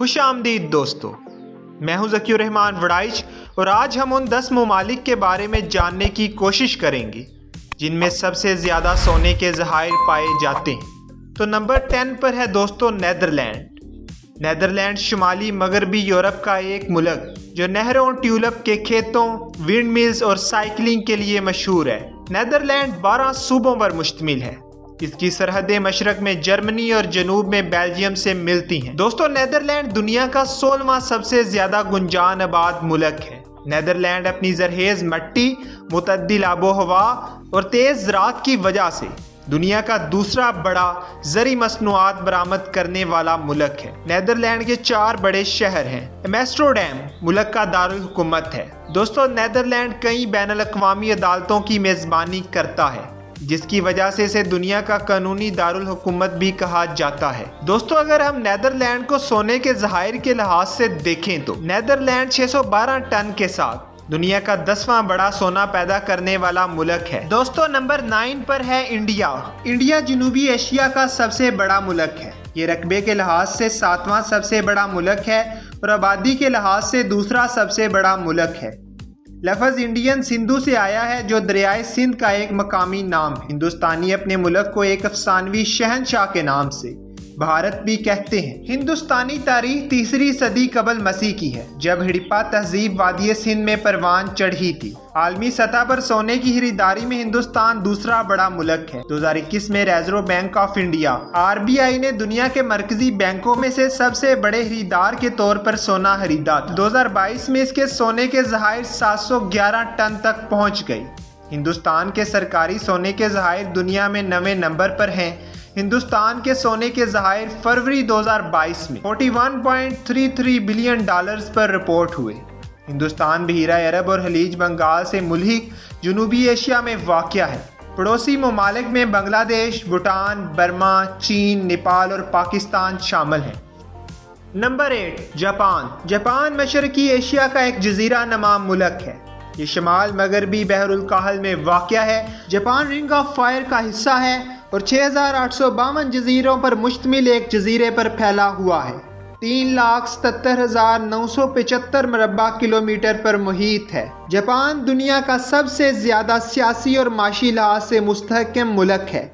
खुश आमदीद दोस्तों, मैं हूं ज़कीउर रहमान वड़ाइच और आज हम उन 10 ममालिक के बारे में जानने की कोशिश करेंगे जिनमें सबसे ज़्यादा सोने के ज़खायर पाए जाते हैं। तो नंबर 10 पर है दोस्तों नेदरलैंड। नेदरलैंड शुमाली मगरबी यूरोप का एक मुल्क जो नहरों, ट्यूलिप के खेतों, विंड मिल्स और साइकिलिंग के लिए मशहूर है। नेदरलैंड 12 सूबों पर मुश्तमिल है। इसकी सरहदें मशरक में जर्मनी और जनूब में बेल्जियम से मिलती हैं। दोस्तों नेदरलैंड दुनिया का 16वां सबसे ज्यादा गुंजान आबाद मुल्क है। नेदरलैंड अपनी जरखेज मट्टी, मुतअद्दिल आबो हवा और तेज ज़राअत की वजह से दुनिया का दूसरा बड़ा ज़री मसनूआत बरामद करने वाला मुल्क है। नेदरलैंड के 4 बड़े शहर हैं। एम्स्टरडैम मुल्क का दारुल हुकूमत है। दोस्तों नेदरलैंड कई बैनुल अक़वामी अदालतों की मेज़बानी करता है, जिसकी वजह से इसे दुनिया का कानूनी दारुल हुकूमत भी कहा जाता है। दोस्तों अगर हम नेदरलैंड को सोने के ज़खायर के लिहाज से देखें तो नेदरलैंड 612 टन के साथ दुनिया का 10वां बड़ा सोना पैदा करने वाला मुल्क है। दोस्तों नंबर 9 पर है इंडिया। इंडिया जनूबी एशिया का सबसे बड़ा मुल्क है। ये रकबे के लिहाज से 7वां सबसे बड़ा मुल्क है और आबादी के लिहाज से दूसरा सबसे बड़ा मुल्क है। लफ्ज़ इंडियन सिंधु से आया है जो दरियाए सिंध का एक मकामी नाम है। हिंदुस्तानी अपने मुल्क को एक अफसानवी शहनशाह के नाम से भारत भी कहते हैं। हिंदुस्तानी तारीख 3री सदी कबल मसीह की है, जब हड़प्पा तहजीब वादी सिंध में परवान चढ़ी थी। आलमी सतह पर सोने की खरीदारी में हिंदुस्तान दूसरा बड़ा मुल्क है। 2021 में reserve bank of India RBI ने दुनिया के मरकजी बैंकों में से सबसे बड़े खरीदार के तौर पर सोना खरीदा था। 2022 में इसके सोने के ज़खायर 711 टन तक पहुँच गए। हिंदुस्तान के सरकारी सोने के ज़खायर दुनिया में 9वें नंबर पर हैं। हिंदुस्तान के सोने के ज़खायर फरवरी 2022 में $41.33 बिलियन पर रिपोर्ट हुए। हिंदुस्तान बहीरा अरब और खलीज बंगाल से मुल्हिक जनूबी एशिया में वाक़या है। पड़ोसी ममालिक में बांग्लादेश, भूटान, बर्मा, चीन, नेपाल और पाकिस्तान शामिल हैं। Number 8 Japan. जापान मशरकी एशिया का एक जजीरा नमा मुल्क है। ये शमाल मगरबी बहरुल काहल में वाक़या है। जापान रिंग ऑफ फायर का हिस्सा है और 6852 जजीरों पर मुश्तमिल एक जजीरे पर फैला हुआ है। 3,77,975 मरबा किलोमीटर पर मुहीत है। जापान दुनिया का सबसे ज़्यादा सियासी और माशी लिहाज से मुस्तहकम मुल्क है।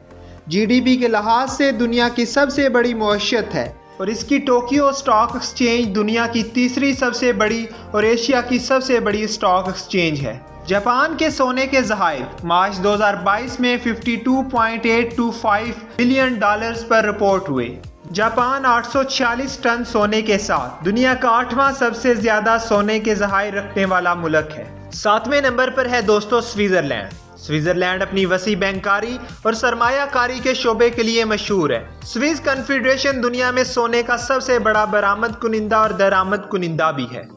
GDP के लिहाज से दुनिया की सबसे बड़ी मईशत है और इसकी टोक्यो स्टॉक एक्सचेंज दुनिया की 3री सबसे बड़ी और एशिया की सबसे बड़ी स्टॉक एक्सचेंज है। जापान के सोने के ज़खायर मार्च 2022 में $52.825 बिलियन पर रिपोर्ट हुए। जापान 846 टन सोने के साथ दुनिया का 8वां सबसे ज्यादा सोने के ज़खायर रखने वाला मुल्क है। 7वें नंबर पर है दोस्तों स्विट्ज़रलैंड। स्विट्ज़रलैंड अपनी वसी बैंकारी और सरमायाकारी के शोबे के लिए मशहूर है। स्विस कन्फेडरेशन दुनिया में सोने का सबसे बड़ा बरामद कुनिंदा और दरामद कुनिंदा भी है।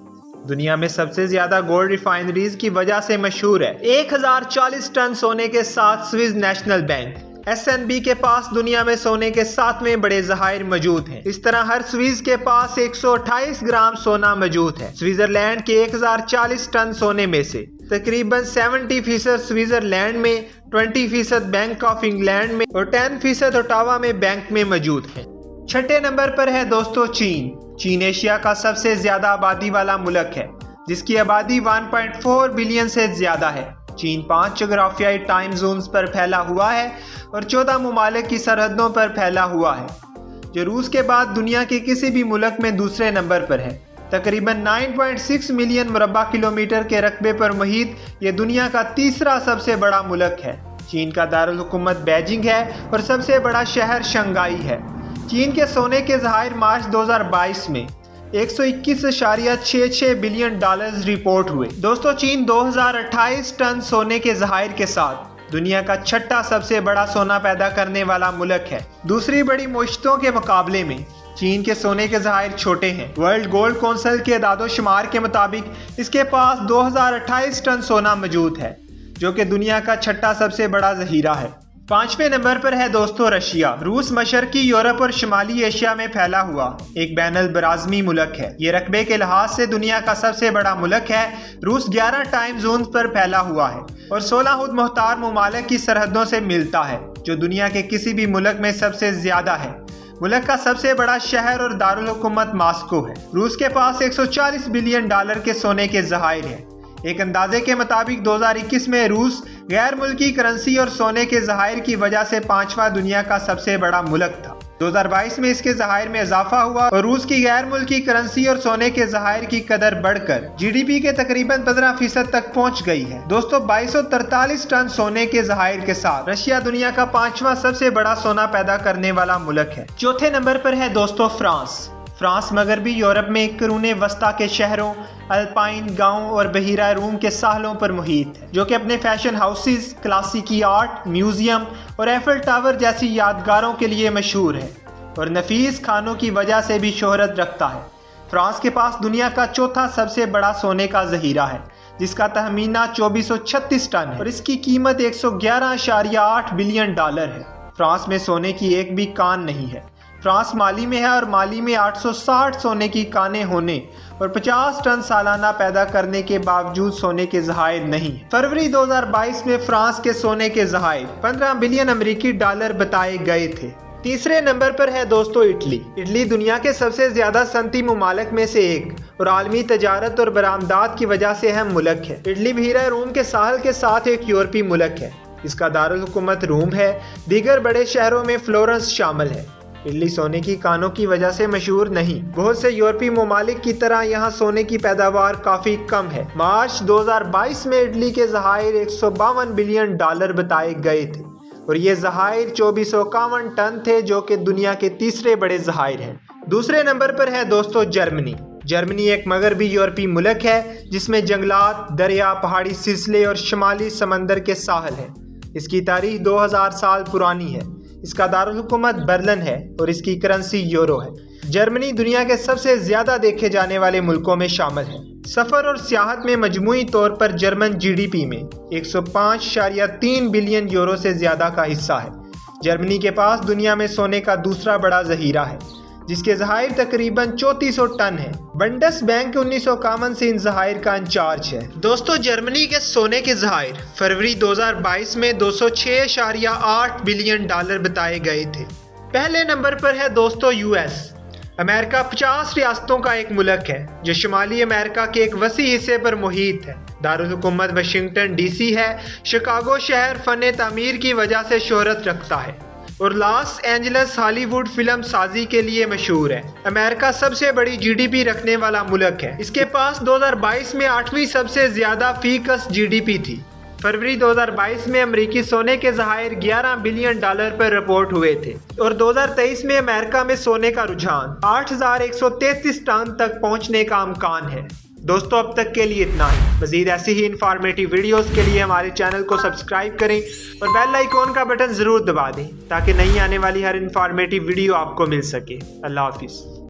दुनिया में सबसे ज्यादा गोल्ड रिफाइनरीज की वजह से मशहूर है। 1040 टन सोने के साथ स्विस नेशनल बैंक SNB के पास दुनिया में सोने के 7वें बड़े ज़खायर मौजूद हैं। इस तरह हर स्विस के पास 128 ग्राम सोना मौजूद है। स्विट्ज़रलैंड के 1040 टन सोने में से तकरीबन 70% स्विट्ज़रलैंड में, 20% बैंक ऑफ इंग्लैंड में और 10% ओटावा में बैंक में मौजूद है। 6ठे नंबर पर है दोस्तों चीन। चीन एशिया का सबसे ज्यादा आबादी वाला मुल्क है, जिसकी आबादी 1.4 बिलियन से ज्यादा है। चीन 5 जोग्राफियाई टाइम जोन्स पर फैला हुआ है और 14 ममालिक की सरहदों पर फैला हुआ है, जो रूस के बाद दुनिया के किसी भी मुल्क में दूसरे नंबर पर है। तकरीबन 9.6 मिलियन मरबा किलोमीटर के रकबे पर मुहीत ये दुनिया का 3रा सबसे बड़ा मुल्क है। चीन का दारुल हुकूमत बीजिंग है और सबसे बड़ा शहर शंघाई है। चीन के सोने के ज़खायर मार्च 2022 में $121.66 बिलियन रिपोर्ट हुए। दोस्तों चीन 2028 टन सोने के ज़खायर के साथ दुनिया का 6ठा सबसे बड़ा सोना पैदा करने वाला मुल्क है। दूसरी बड़ी मुश्तों के मुकाबले में चीन के सोने के ज़खायर छोटे हैं। वर्ल्ड गोल्ड काउंसिल के दादो शुमार के मुताबिक इसके पास 2028 टन सोना मौजूद है, जो कि दुनिया का 6ठा सबसे बड़ा ज़खीरा है। 5वें नंबर पर है दोस्तों रशिया। रूस मशरकी यूरोप और शुमाली एशिया में फैला हुआ एक बैनुल बराज़मी मुल्क है। ये रकबे के लिहाज से दुनिया का सबसे बड़ा मुल्क है। रूस 11 टाइम जोन पर फैला हुआ है और 16 खुद मुख्तार ममालिक की सरहदों से मिलता है, जो दुनिया के किसी भी मुल्क में सबसे ज्यादा है। मुल्क का सबसे बड़ा शहर और दारुल हुकूमत मास्को है। रूस के पास $140 बिलियन के सोने के ज़खायर हैं। एक अंदाजे के मुताबिक 2021 में रूस गैर मुल्की करेंसी और सोने के ज़खायर की वजह से 5वां दुनिया का सबसे बड़ा मुल्क था। 2022 में इसके ज़खायर में इजाफा हुआ और रूस की गैर मुल्की करेंसी और सोने के ज़खायर की कदर बढ़कर GDP के तकरीबन 15% तक पहुंच गई है। दोस्तों 2243 टन सोने के ज़खायर के साथ रशिया दुनिया का 5वां सबसे बड़ा सोना पैदा करने वाला मुल्क है। चौथे नंबर पर है दोस्तों फ्रांस मगरबी यूरोप में करूने वस्ता के शहरों, अल्पाइन गांव और बहीरा रूम के साहलों पर मुहित है, जो कि अपने फैशन हाउसेस, क्लासिकी आर्ट, म्यूजियम और एफिल टावर जैसी यादगारों के लिए मशहूर है और नफीस खानों की वजह से भी शोहरत रखता है। फ्रांस के पास दुनिया का चौथा सबसे बड़ा सोने का जहीरा है, जिसका तहमीना 2436 टन है और इसकी कीमत $111.8 बिलियन है। फ्रांस में सोने की एक भी कान नहीं है। फ्रांस माली में है और माली में 860 सोने की कानें होने और 50 टन सालाना पैदा करने के बावजूद सोने के ज़खायर नहीं है। फरवरी 2022 में फ्रांस के सोने के ज़खायर $15 बिलियन बताए गए थे। तीसरे नंबर पर है दोस्तों इटली दुनिया के सबसे ज्यादा सनती मुमालिक में से एक और आलमी तजारत और बरामदात की वजह से अहम मुल्क है। इटली बहीरा रूम के साहल के साथ एक यूरोपी मुल्क है। इसका दारुल हुकूमत रोम है। दीगर बड़े शहरों में फ्लोरेंस शामिल है। इटली सोने की कानों की वजह से मशहूर नहीं। बहुत से यूरोपीय ममालिक की तरह यहाँ सोने की पैदावार काफी कम है। मार्च 2022 में इटली के ज़खायर $152 बिलियन बताए गए थे और ये ज़खायर 2451 टन थे, जो कि दुनिया के तीसरे बड़े ज़खायर हैं। दूसरे नंबर पर है दोस्तों जर्मनी एक मगरबी यूरोपीय मुल्क है जिसमें जंगलात, दरिया, पहाड़ी सिलसिले और शमाली समंदर के साहल हैं। इसकी तारीख 2000 साल पुरानी है। इसका दारुल हुकूमत बर्लिन है और इसकी करेंसी यूरो है। जर्मनी दुनिया के सबसे ज्यादा देखे जाने वाले मुल्कों में शामिल है। सफर और सियाहत में मजमूई तौर पर जर्मन GDP में 105.3 बिलियन यूरो से ज्यादा का हिस्सा है। जर्मनी के पास दुनिया में सोने का दूसरा बड़ा जहीरा है, जिसके ज़खायर तकरीबन 3400 टन है। बंडस बैंक 1951 से इन ज़खायर का इंचार्ज है। दोस्तों जर्मनी के सोने के ज़खायर फरवरी 2022 में $206.8 बिलियन बताए गए थे। पहले नंबर पर है दोस्तों US। अमेरिका 50 रियासतों का एक मुल्क है जो शुमाली अमेरिका के एक वसी हिस्से पर मुहित है। दारुल हुकूमत वाशिंगटन DC है। शिकागो शहर फन तामीर की वजह से शोहरत रखता है और लॉस एंजलिस हॉलीवुड फिल्म साजी के लिए मशहूर है। अमेरिका सबसे बड़ी GDP रखने वाला मुल्क है। इसके पास 2022 में 8वीं सबसे ज्यादा फीकस GDP थी। फरवरी 2022 में अमेरिकी सोने के ज़खायर $11 बिलियन पर रिपोर्ट हुए थे और 2023 में अमेरिका में सोने का रुझान 8133 टन तक पहुंचने का इम्कान है। दोस्तों अब तक के लिए इतना ही। मज़ीद ऐसी ही इंफॉर्मेटिव वीडियोस के लिए हमारे चैनल को सब्सक्राइब करें और बेल आइकॉन का बटन ज़रूर दबा दें ताकि नई आने वाली हर इंफॉर्मेटिव वीडियो आपको मिल सके। अल्लाह हाफिज़।